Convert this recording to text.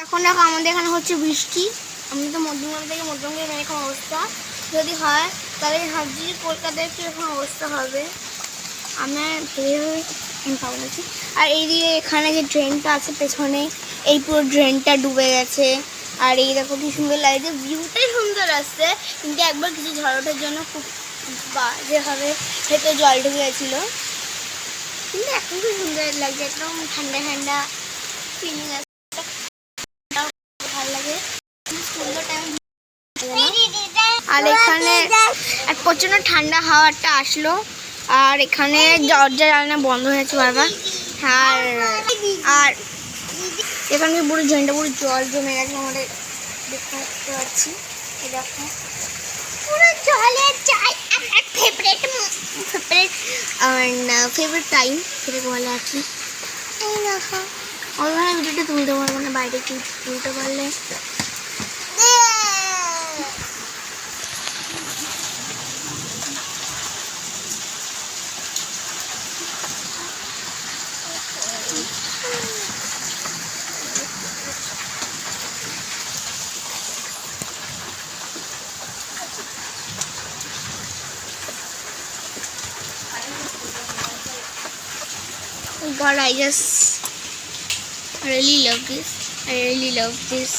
এখন দেখো আমাদের এখানে হচ্ছে বৃষ্টি। আমি তো মধ্যমগ্রাম থেকে মধ্যমগ্রামের এরকম অবস্থা। যদি হয় তাহলে ভাবছি কলকাতায় কীরকম অবস্থা হবে আমার ভেবে পাবো না। আর এইদিকে এখানে যে ড্রেনটা আছে পেছনে, এই পুরো ড্রেনটা ডুবে গেছে। আর এই দেখো কি সুন্দর লাগছে, ভিউটাই সুন্দর আসছে, কিন্তু একবার কিছু ঝড় ওঠার জন্য খুব বাজেভাবে ভেতরে জল ঢুকে গেছিলো। কিন্তু এখন খুব সুন্দর লাগছে, একদম ঠান্ডা ঠান্ডা ফিলিং আছে, ভালো লাগে, সুন্দর টাইম। আর এখানে এক প্রচণ্ড ঠান্ডা হাওয়াটা আসলো। আর এখানে দরজা জানলা বন্ধ হয়েছে বারবার। আর আর এখানে পুরো জলটা পুরো জল জমে গেছে আমাদের, দেখতে পাচ্ছি। এরকম পুরো জলের ফেভারিট টাইম সেটাকে বলে আর কি। এই দেখো ওইখানে ভিডিওটা তুলতে পারবো না, বাইরে কি তুলতে পারলে। God, I just really love this. I really love this.